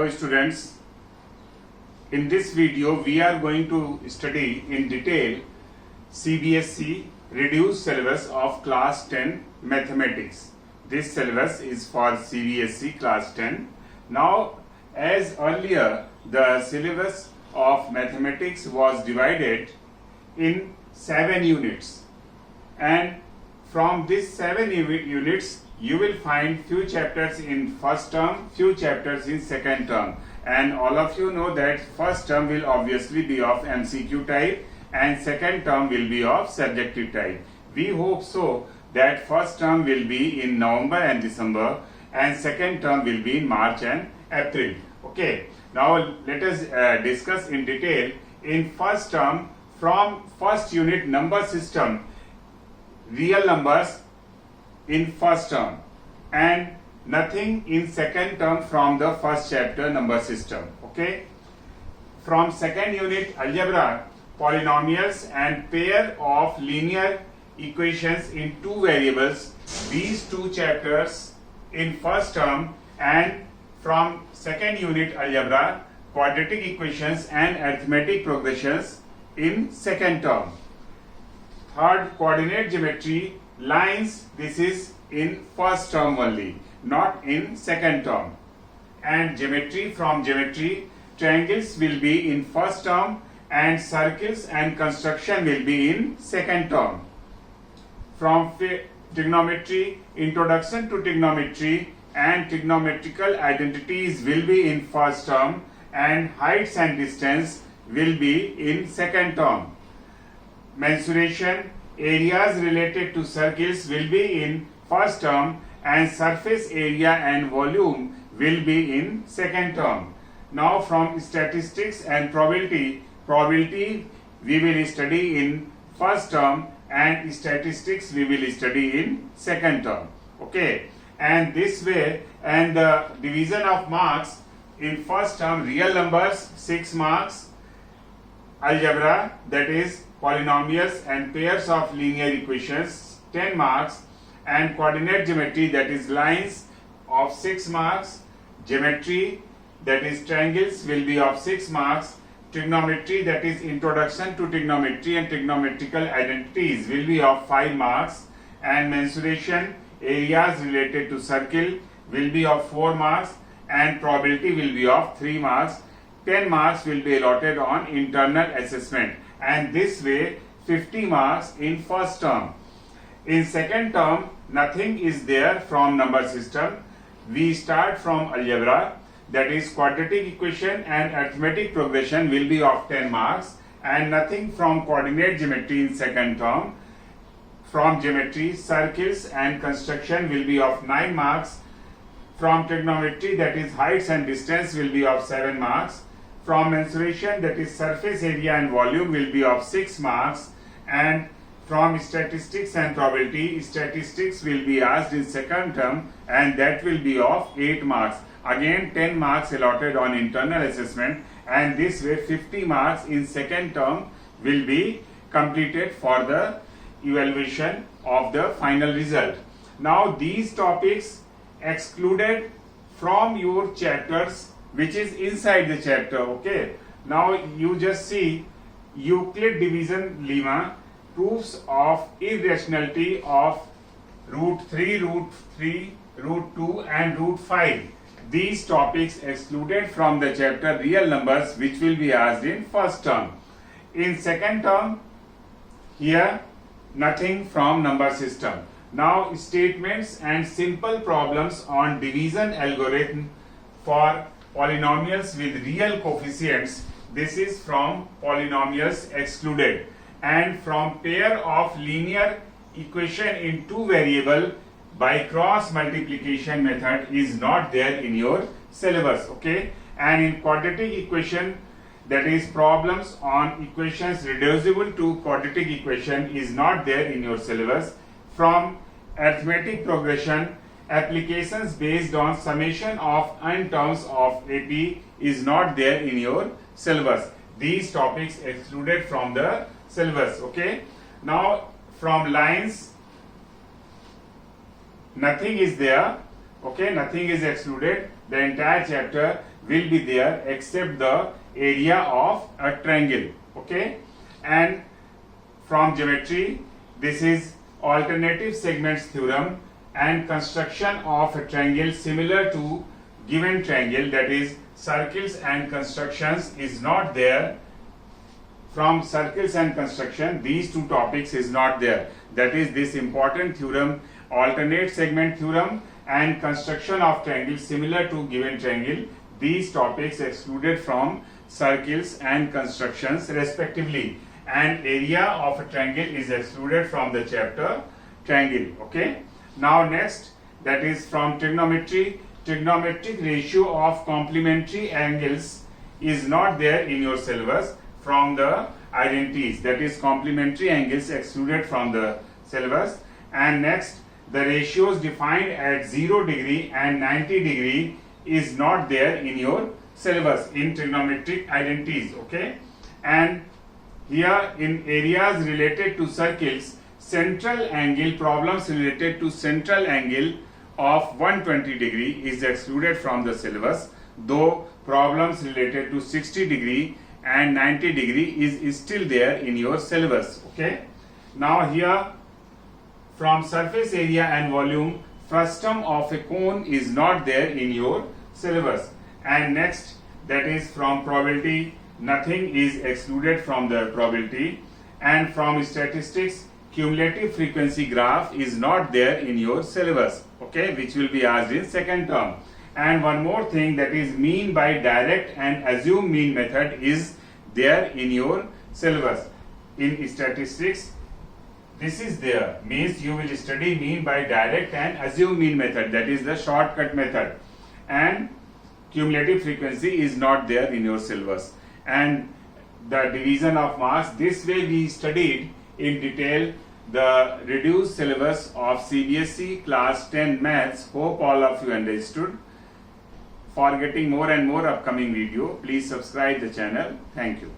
Hello students, in this video we are going to study in detail CBSE reduced syllabus of class 10 mathematics. This syllabus is for CBSE class 10. Now, as earlier the syllabus of mathematics was divided in 7 units, and from these 7 units you will find few chapters in first term, few chapters in second term, and all of you know that first term will obviously be of MCQ type and second term will be of subjective type. We hope so that first term will be in November and December and second term will be in March and April. Okay, now let us discuss in detail in first term from first unit number system, real numbers in first term and nothing in second term from the first chapter number system. Okay, from second unit algebra, polynomials and pair of linear equations in two variables, these two chapters in first term, and from second unit algebra, quadratic equations and arithmetic progressions in second term. Third, coordinate geometry, lines, this is in first term only, not in second term. And geometry, from geometry, triangles will be in first term and circles and construction will be in second term. From trigonometry, introduction to trigonometry and trigonometrical identities will be in first term and heights and distance will be in second term. Mensuration, areas related to circles will be in first term and surface area and volume will be in second term. Now from statistics and probability we will study in first term and statistics we will study in second term. Okay, and this way, and the division of marks in first term, real numbers 6 marks, algebra, that is polynomials and pairs of linear equations 10 marks, and coordinate geometry, that is lines, of 6 marks, geometry, that is triangles, will be of 6 marks, trigonometry, that is introduction to trigonometry and trigonometrical identities, will be of 5 marks, and mensuration, areas related to circle, will be of 4 marks, and probability will be of 3 marks. 10 marks will be allotted on internal assessment, and this way 50 marks in first term. In second term, nothing is there from number system. We start from algebra, that is quadratic equation and arithmetic progression will be of 10 marks, and nothing from coordinate geometry in second term. From geometry, circles and construction will be of 9 marks. From trigonometry, that is heights and distance, will be of 7 marks. From mensuration, that is surface area and volume, will be of 6 marks. And from statistics and probability, statistics will be asked in second term and that will be of 8 marks. Again 10 marks allotted on internal assessment, and this way 50 marks in second term will be completed for the evaluation of the final result. Now these topics excluded from your chapters which is inside the chapter. Okay, now you just see Euclid division lemma, proofs of irrationality of root 3, root 3, root 2 and root 5. These topics excluded from the chapter real numbers which will be asked in first term. In second term, here nothing from number system. Now statements and simple problems on division algorithm for polynomials with real coefficients. This is from polynomials excluded. And from pair of linear equation in two variable by cross multiplication method is not there in your syllabus. Okay, and in quadratic equation, that is problems on equations reducible to quadratic equation, is not there in your syllabus. From arithmetic progression, applications based on summation of n terms of AP is not there in your syllabus. These topics excluded from the syllabus. Okay, now from lines, nothing is there. Okay, nothing is excluded. The entire chapter will be there except the area of a triangle. Okay, and from geometry, this is alternative segments theorem and construction of a triangle similar to given triangle, that is circles and constructions is not there. From circles and construction, these two topics is not there. That is this important theorem, alternate segment theorem and construction of triangle similar to given triangle. These topics excluded from circles and constructions respectively, and area of a triangle is excluded from the chapter triangle. Okay. Now next, that is from trigonometry. Trigonometric ratio of complementary angles is not there in your syllabus from the identities, that is complementary angles excluded from the syllabus. And next, the ratios defined at 0 degree and 90 degree is not there in your syllabus in trigonometric identities. Okay, and here in areas related to circles, central angle, problems related to central angle of 120 degree is excluded from the syllabus, though problems related to 60 degree and 90 degree is still there in your syllabus. Okay, now here from surface area and volume, frustum of a cone is not there in your syllabus. And next, that is from probability, nothing is excluded from the probability. And from statistics, cumulative frequency graph is not there in your syllabus, okay, which will be asked in second term. And one more thing, that is mean by direct and assume mean method is there in your syllabus. In statistics, this is there, means you will study mean by direct and assume mean method, that is the shortcut method. And cumulative frequency is not there in your syllabus. And the division of marks, this way we studied in detail the reduced syllabus of CBSE class 10 maths. Hope all of you understood. For getting more and more upcoming video, please subscribe the channel. Thank you.